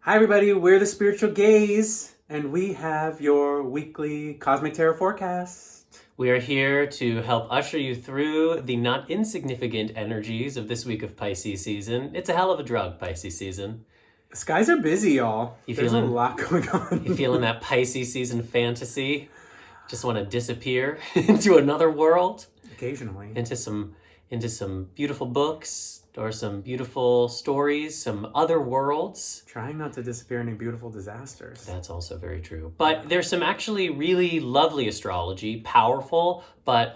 Hi, everybody. We're the Spiritual Gaze, and we have your weekly Cosmic Tarot forecast. We are here to help usher you through the not insignificant energies of this week of Pisces season. It's a hell of a drug, Pisces season. The skies are busy, y'all. There's a lot going on. You feeling that Pisces season fantasy? Just want to disappear into another world? Occasionally. Into some beautiful books or some beautiful stories, some other worlds. Trying not to disappear into beautiful disasters. That's also very true. But there's some actually really lovely astrology, powerful, but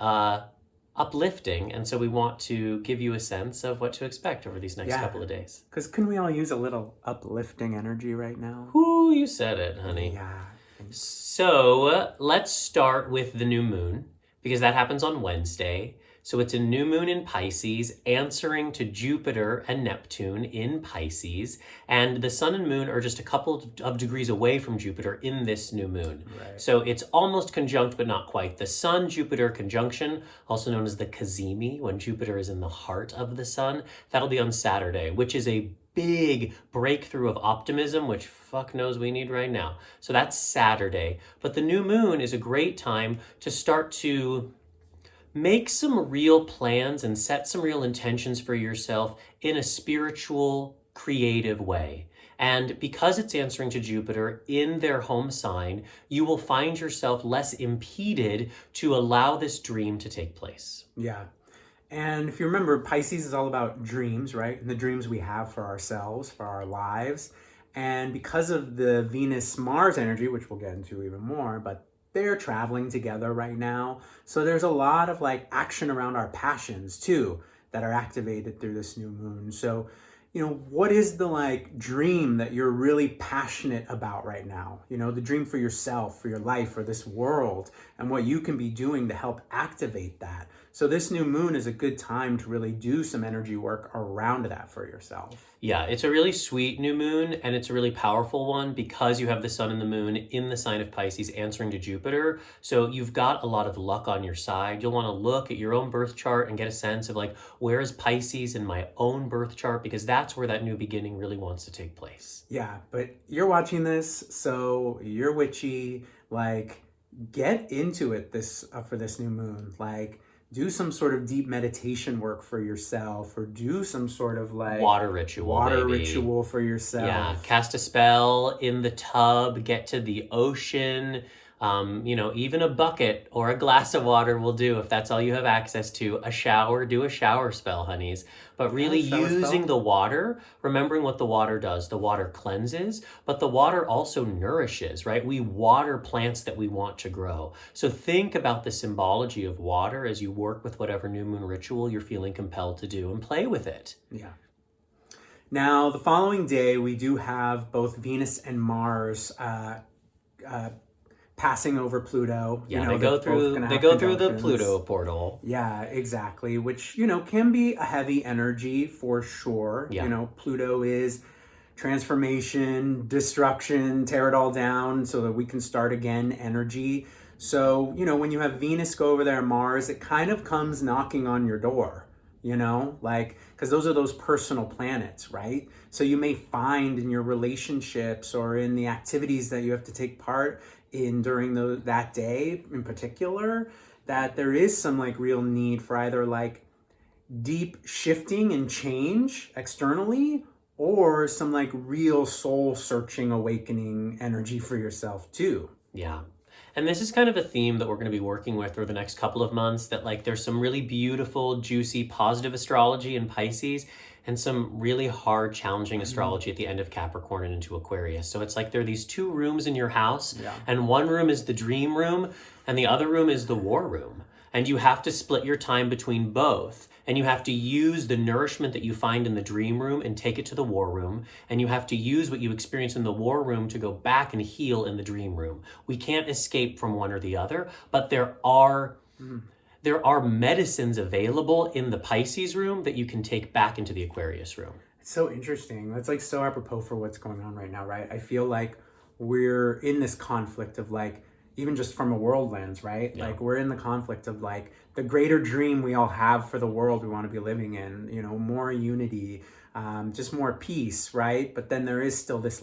uplifting. And so we want to give you a sense of what to expect over these next couple of days. Because couldn't we all use a little uplifting energy right now? Ooh, you said it, honey. Yeah. So let's start with the new moon, because that happens on Wednesday. So it's a new moon in Pisces, answering to Jupiter and Neptune in Pisces. And the sun and moon are just a couple of degrees away from Jupiter in this new moon. Right. So it's almost conjunct, but not quite. The sun-Jupiter conjunction, also known as the cazimi, when Jupiter is in the heart of the sun, that'll be on Saturday, which is a big breakthrough of optimism, which fuck knows we need right now. So that's Saturday. But the new moon is a great time to start to make some real plans and set some real intentions for yourself in a spiritual, creative way. And because it's answering to Jupiter in their home sign, you will find yourself less impeded to allow this dream to take place. Yeah. And if you remember, Pisces is all about dreams, right? And the dreams we have for ourselves, for our lives. And because of the Venus-Mars energy, which we'll get into even more, but they're traveling together right now. So there's a lot of action around our passions too that are activated through this new moon. So, what is the dream that you're really passionate about right now? The dream for yourself, for your life, for this world, and what you can be doing to help activate that. So this new moon is a good time to really do some energy work around that for yourself. Yeah, it's a really sweet new moon, and it's a really powerful one because you have the sun and the moon in the sign of Pisces answering to Jupiter. So you've got a lot of luck on your side. You'll want to look at your own birth chart and get a sense of where is Pisces in my own birth chart, because that's where that new beginning really wants to take place. Yeah, but you're watching this, so you're witchy. Get into it for this new moon. Do some sort of deep meditation work for yourself, or do some sort of water ritual ritual for yourself. Yeah, cast a spell in the tub, get to the ocean. Even a bucket or a glass of water will do if that's all you have access to. A shower, do a shower spell, honeys. But really using the water, remembering what the water does. The water cleanses, but the water also nourishes, right? We water plants that we want to grow. So think about the symbology of water as you work with whatever new moon ritual you're feeling compelled to do, and play with it. Yeah. Now, the following day, we do have both Venus and Mars passing over Pluto. Yeah, they go through the Pluto portal. Yeah, exactly. Which, can be a heavy energy for sure. Yeah. Pluto is transformation, destruction, tear it all down so that we can start again energy. So, when you have Venus go over there and Mars, it kind of comes knocking on your door, because those are those personal planets, right? So you may find in your relationships or in the activities that you have to take part in during that day in particular, that there is some real need for either deep shifting and change externally, or some real soul searching awakening energy for yourself too. Yeah. And this is kind of a theme that we're going to be working with for the next couple of months, that there's some really beautiful, juicy, positive astrology in Pisces, and some really hard, challenging astrology at the end of Capricorn and into Aquarius. So it's there are these two rooms in your house, and one room is the dream room, and the other room is the war room. And you have to split your time between both. And you have to use the nourishment that you find in the dream room and take it to the war room. And you have to use what you experience in the war room to go back and heal in the dream room. We can't escape from one or the other, but there are medicines available in the Pisces room that you can take back into the Aquarius room. It's so interesting. That's so apropos for what's going on right now, right? I feel like we're in this conflict of even just from a world lens, right? Yeah. We're in the conflict of the greater dream we all have for the world we want to be living in, more unity, just more peace, right? But then there is still this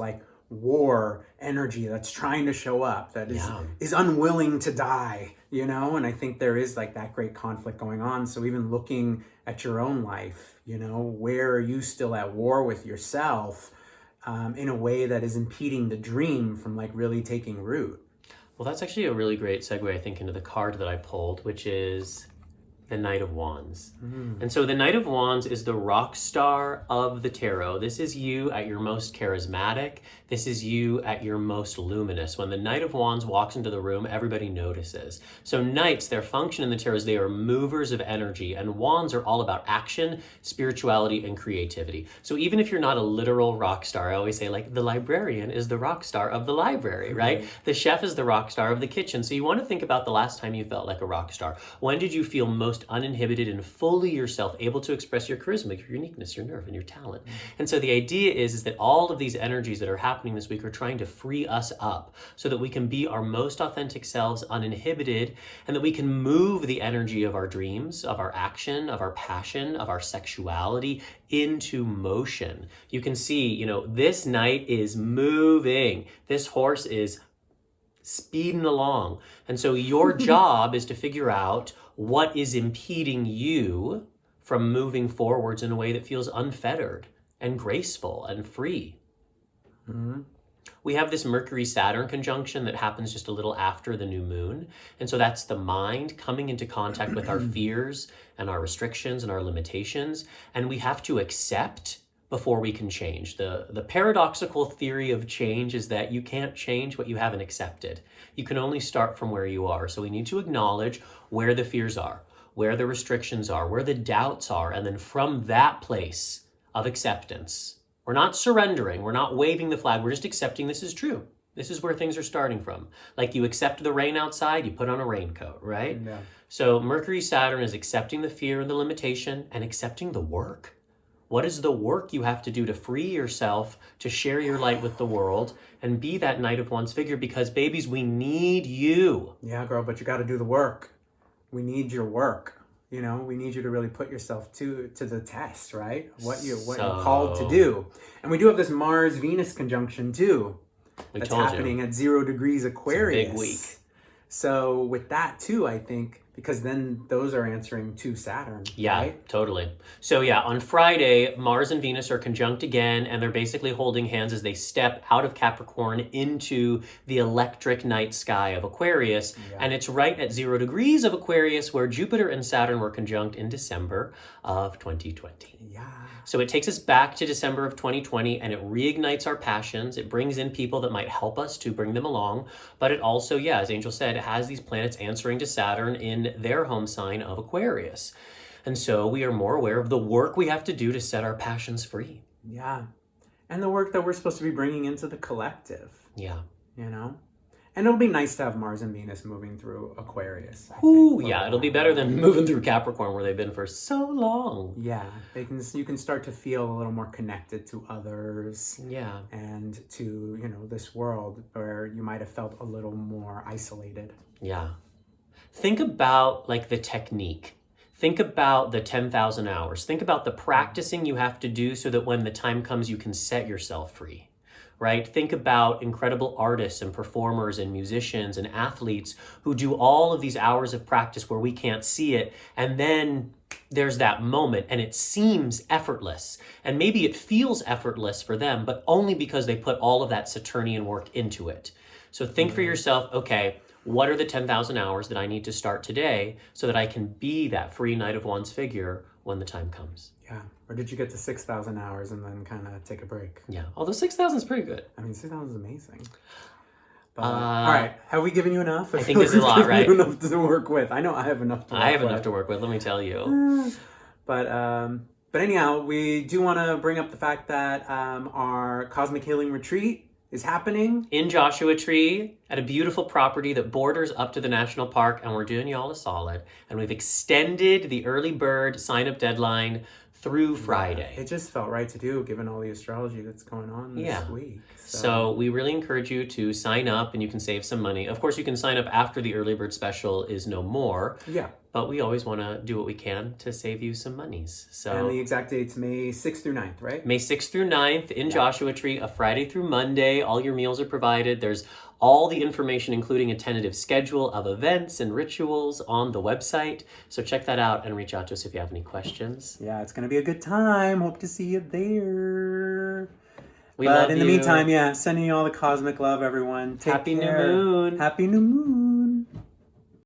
war energy that's trying to show up, that is unwilling to die, you know? And I think there is like that great conflict going on. So even looking at your own life, you know, where are you still at war with yourself in a way that is impeding the dream from like really taking root? Well, that's actually a really great segue, I think, into the card that I pulled, which is the Knight of Wands. And so the Knight of Wands is the rock star of the tarot. This is you at your most charismatic. This is you at your most luminous. When the Knight of Wands walks into the room, everybody notices. So knights, their function in the tarot is they are movers of energy, and wands are all about action, spirituality, and creativity. So even if you're not a literal rock star, I always say like the librarian is the rock star of the library, right? The chef is the rock star of the kitchen. So you want to think about the last time you felt like a rock star. When did you feel most uninhibited and fully yourself, able to express your charisma, your uniqueness, your nerve, and your talent? And so the idea is that all of these energies that are happening this week are trying to free us up so that we can be our most authentic selves uninhibited, and that we can move the energy of our dreams, of our action, of our passion, of our sexuality into motion. You can see, you know, this knight is moving. This horse is speeding along. And so your job is to figure out what is impeding you from moving forwards in a way that feels unfettered and graceful and free. We have this Mercury-Saturn conjunction that happens just a little after the new moon. And so that's the mind coming into contact with our fears and our restrictions and our limitations. And we have to accept before we can change. The paradoxical theory of change is that you can't change what you haven't accepted. You can only start from where you are. So we need to acknowledge where the fears are, where the restrictions are, where the doubts are, and then from that place of acceptance, we're not surrendering, we're not waving the flag, we're just accepting this is true. This is where things are starting from. Like you accept the rain outside, you put on a raincoat, right? Yeah. So Mercury-Saturn is accepting the fear and the limitation and accepting the work. What is the work you have to do to free yourself, to share your light with the world, and be that Knight of Wands figure? Because babies, we need you. Yeah, girl, but you got to do the work. We need your work. You know, we need you to really put yourself to the test, right? What you're called to do. And we do have this Mars-Venus conjunction too. That's happening at 0 degrees Aquarius. It's a big week. So with that too, I think, because then those are answering to Saturn. Yeah, right? Totally. So yeah, on Friday, Mars and Venus are conjunct again, and they're basically holding hands as they step out of Capricorn into the electric night sky of Aquarius. Yeah. And it's right at 0 degrees of Aquarius, where Jupiter and Saturn were conjunct in December of 2020. Yeah. So it takes us back to December of 2020, and it reignites our passions. It brings in people that might help us to bring them along. But it also, yeah, as Angel said, it has these planets answering to Saturn in their home sign of Aquarius. And so we are more aware of the work we have to do to set our passions free. Yeah. And the work that we're supposed to be bringing into the collective. Yeah. You know? And it'll be nice to have Mars and Venus moving through Aquarius. Ooh, yeah, it'll be better than moving through Capricorn, where they've been for so long. Yeah, you can start to feel a little more connected to others. Yeah. And to, you know, this world where you might have felt a little more isolated. Yeah. Think about like the technique. Think about the 10,000 hours. Think about the practicing you have to do so that when the time comes, you can set yourself free. Right? Think about incredible artists and performers and musicians and athletes who do all of these hours of practice where we can't see it. And then there's that moment and it seems effortless. And maybe it feels effortless for them, but only because they put all of that Saturnian work into it. So think for yourself, okay, what are the 10,000 hours that I need to start today so that I can be that free Knight of Wands figure when the time comes? Yeah. Or did you get to 6,000 hours and then kind of take a break? Yeah. Although 6,000 is pretty good. I mean, 6,000 is amazing. But, all right. Have we given you enough? I think there's a lot, right? Enough to work with. I know I have enough to work with. I have enough to work with, let me tell you. But anyhow, we do want to bring up the fact that our Cosmic Healing Retreat is happening in Joshua Tree at a beautiful property that borders up to the national park, and we're doing y'all a solid. And we've extended the early bird sign-up deadline through Friday. It just felt right to do, given all the astrology that's going on this week. So we really encourage you to sign up, and you can save some money. Of course, you can sign up after the early bird special is no more. Yeah. but we always want to do what we can to save you some monies. So And the exact date's May 6th through 9th, right? May 6th through 9th in Joshua Tree, a Friday through Monday. All your meals are provided. There's all the information, including a tentative schedule of events and rituals on the website. So check that out and reach out to us if you have any questions. Yeah, it's going to be a good time. Hope to see you there. We But love in you. the meantime, yeah, sending you all the cosmic love, everyone. Take Happy New care. Moon. Happy New Moon.